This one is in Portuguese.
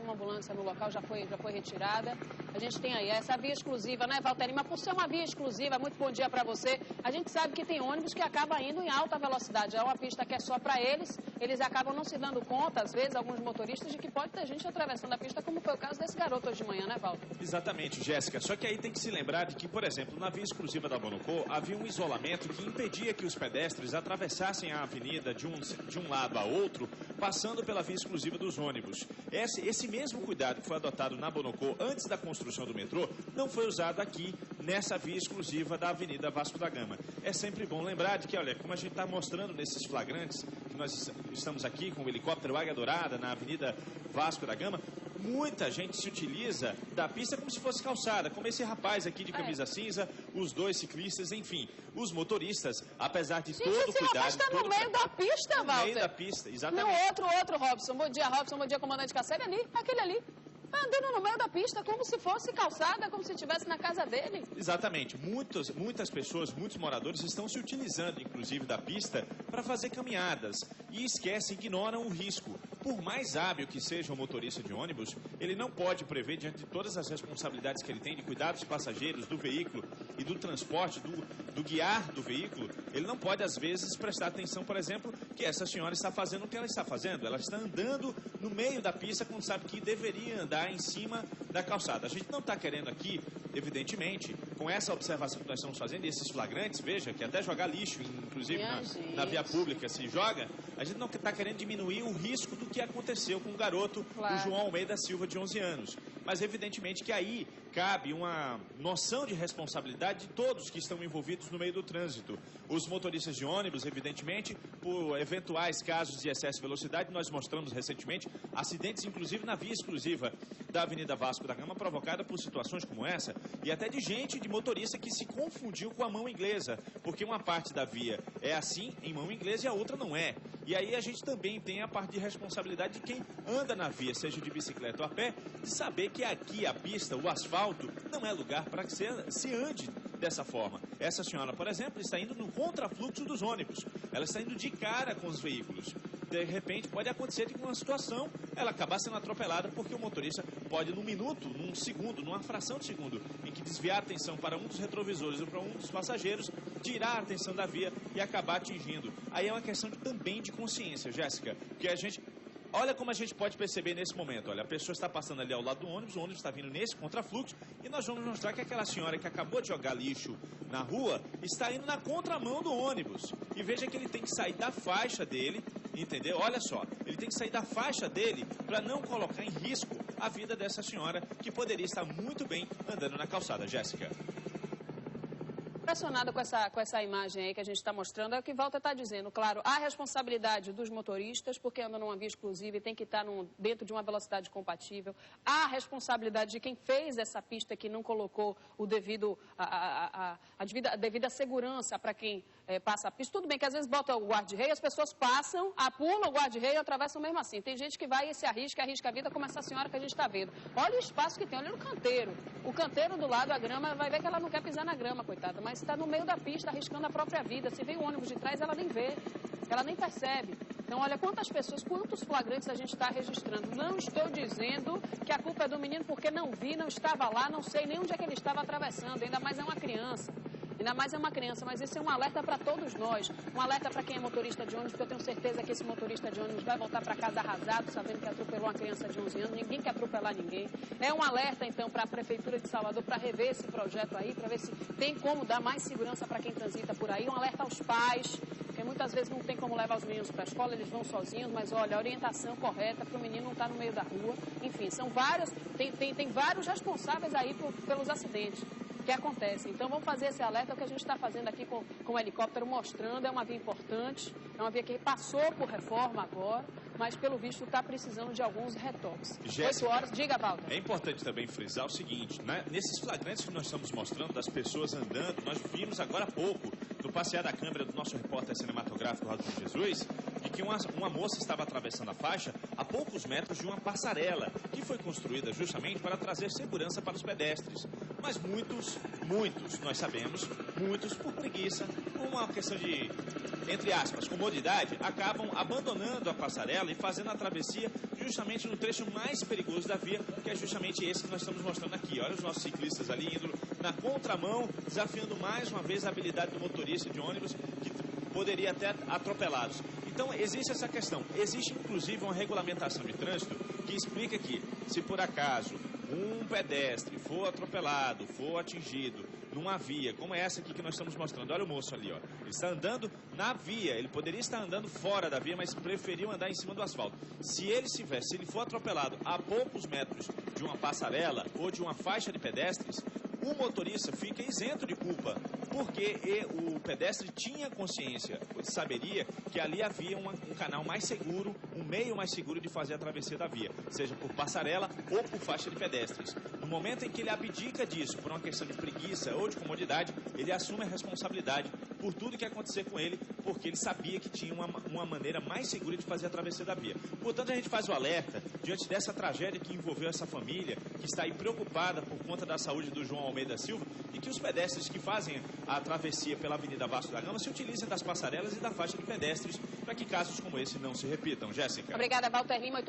uma ambulância no local, já foi retirada. A gente tem aí essa via exclusiva, né, Valteri? Mas por ser uma via exclusiva, muito bom dia para você. A gente sabe que tem ônibus que acabam indo em alta velocidade. É uma pista que é só para eles acabam não se dando conta, às vezes, alguns motoristas, de que pode ter gente atravessando a pista, como foi o caso desse garoto hoje de manhã, né, Valter? Exatamente, Jéssica. Só que aí tem que se lembrar de que, por exemplo, na via exclusiva da Bonocô, havia um isolamento que impedia que os pedestres atravessassem a avenida de um lado a outro, passando pela via exclusiva dos ônibus. Esse mesmo cuidado que foi adotado na Bonocô antes da construção do metrô, não foi usado aqui nessa via exclusiva da Avenida Vasco da Gama. É sempre bom lembrar de que, olha, como a gente está mostrando nesses flagrantes, que nós estamos aqui com o helicóptero Águia Dourada na Avenida Vasco da Gama, muita gente se utiliza da pista como se fosse calçada, como esse rapaz aqui de camisa cinza, os dois ciclistas, enfim, os motoristas, apesar de todo o cuidado... Esse rapaz está no meio da pista, Valter. No meio da pista, exatamente. Não, outro, Robson. Bom dia, Robson. Bom dia, comandante Cacera. Ali, aquele ali. Andando no meio da pista, como se fosse calçada, como se estivesse na casa dele. Exatamente. Muitas pessoas, muitos moradores estão se utilizando, inclusive, da pista para fazer caminhadas e esquecem, ignoram o risco. Por mais hábil que seja o motorista de ônibus, ele não pode prever, diante de todas as responsabilidades que ele tem de cuidar dos passageiros, do veículo e do transporte, do guiar do veículo, ele não pode, às vezes, prestar atenção, por exemplo, que essa senhora está fazendo o que ela está fazendo. Ela está andando no meio da pista quando sabe que deveria andar em cima da calçada. A gente não está querendo aqui, evidentemente, com essa observação que nós estamos fazendo, e esses flagrantes, veja, que até jogar lixo, inclusive na via pública se joga, a gente não está querendo diminuir o risco do que aconteceu com o garoto, o João Almeida Silva, de 11 anos. Mas, evidentemente, que aí cabe uma noção de responsabilidade de todos que estão envolvidos no meio do trânsito. Os motoristas de ônibus, evidentemente, por eventuais casos de excesso de velocidade, nós mostramos recentemente acidentes, inclusive na via exclusiva da Avenida Vasco da Gama, provocada por situações como essa, e até de gente, de motorista, que se confundiu com a mão inglesa, porque uma parte da via é assim, em mão inglesa, e a outra não é. E aí a gente também tem a parte de responsabilidade de quem anda na via, seja de bicicleta ou a pé, de saber que aqui a pista, o asfalto, não é lugar para que se ande dessa forma. Essa senhora, por exemplo, está indo no contrafluxo dos ônibus. Ela está indo de cara com os veículos. De repente, pode acontecer de uma situação, ela acabar sendo atropelada porque o motorista pode, num minuto, num segundo, numa fração de segundo, em que desviar a atenção para um dos retrovisores ou para um dos passageiros, tirar a atenção da via e acabar atingindo. Aí é uma questão também de consciência, Jéssica, porque a gente... Olha como a gente pode perceber nesse momento. Olha, a pessoa está passando ali ao lado do ônibus, o ônibus está vindo nesse contrafluxo, e nós vamos mostrar que aquela senhora que acabou de jogar lixo na rua está indo na contramão do ônibus. E veja que ele tem que sair da faixa dele, entendeu? Olha só, ele tem que sair da faixa dele para não colocar em risco a vida dessa senhora que poderia estar muito bem andando na calçada. Jéssica. Impressionada com essa imagem aí que a gente está mostrando, é o que Walter está dizendo. Claro, há responsabilidade dos motoristas, porque andam numa via exclusiva e tem que estar dentro de uma velocidade compatível. Há a responsabilidade de quem fez essa pista, que não colocou o devido, a devida segurança para quem passa a pista. Tudo bem que às vezes bota o guarda-reio, as pessoas passam, pulam o guarda-reio e atravessam mesmo assim. Tem gente que vai e se arrisca a vida, como essa senhora que a gente está vendo. Olha o espaço que tem, olha no canteiro. O canteiro do lado, a grama, vai ver que ela não quer pisar na grama, coitada, mas está no meio da pista, arriscando a própria vida. Se vem o ônibus de trás, ela nem vê, ela nem percebe. Então, olha quantas pessoas, quantos flagrantes a gente está registrando. Não estou dizendo que a culpa é do menino porque não vi, não estava lá, não sei nem onde é que ele estava atravessando, ainda mais é uma criança. Ainda mais é uma criança, mas esse é um alerta para todos nós, um alerta para quem é motorista de ônibus, porque eu tenho certeza que esse motorista de ônibus vai voltar para casa arrasado, sabendo que atropelou uma criança de 11 anos, ninguém quer atropelar ninguém. É um alerta, então, para a Prefeitura de Salvador, para rever esse projeto aí, para ver se tem como dar mais segurança para quem transita por aí, um alerta aos pais, porque muitas vezes não tem como levar os meninos para a escola, eles vão sozinhos, mas olha, a orientação correta para o menino não estar no meio da rua, enfim, são vários, tem vários responsáveis aí pelos acidentes que acontece. Então vamos fazer esse alerta, é o que a gente está fazendo aqui com o helicóptero, mostrando, é uma via importante, é uma via que passou por reforma agora, mas pelo visto está precisando de alguns retoques. Jéssica, 8 horas, diga, Walter. É importante também frisar o seguinte, né? Nesses flagrantes que nós estamos mostrando das pessoas andando, nós vimos agora há pouco, no passear da câmera do nosso repórter cinematográfico Rodrigo Jesus, de que uma moça estava atravessando a faixa a poucos metros de uma passarela, que foi construída justamente para trazer segurança para os pedestres. mas muitos, nós sabemos, muitos por preguiça, por uma questão de, entre aspas, comodidade, acabam abandonando a passarela e fazendo a travessia justamente no trecho mais perigoso da via, que é justamente esse que nós estamos mostrando aqui. Olha os nossos ciclistas ali indo na contramão, desafiando mais uma vez a habilidade do motorista de ônibus, que poderia até atropelá-los. Então, existe essa questão. Existe, inclusive, uma regulamentação de trânsito que explica que, se por acaso um pedestre for atropelado, for atingido numa via, como essa aqui que nós estamos mostrando, olha o moço ali, ó. Ele está andando na via, ele poderia estar andando fora da via, mas preferiu andar em cima do asfalto. Se ele for atropelado a poucos metros de uma passarela ou de uma faixa de pedestres, o motorista fica isento de culpa, porque o pedestre tinha consciência, saberia que ali havia um canal mais seguro, um meio mais seguro de fazer a travessia da via, seja por passarela ou por faixa de pedestres. No momento em que ele abdica disso, por uma questão de preguiça ou de comodidade, ele assume a responsabilidade por tudo que acontecer com ele, porque ele sabia que tinha uma maneira mais segura de fazer a travessia da via. Portanto, a gente faz o alerta diante dessa tragédia que envolveu essa família, que está aí preocupada por conta da saúde do João Almeida Silva, e que os pedestres que fazem a travessia pela Avenida Vasco da Gama se utilizem das passarelas e da faixa de pedestres para que casos como esse não se repitam. Jéssica. Obrigada, Walter Lima.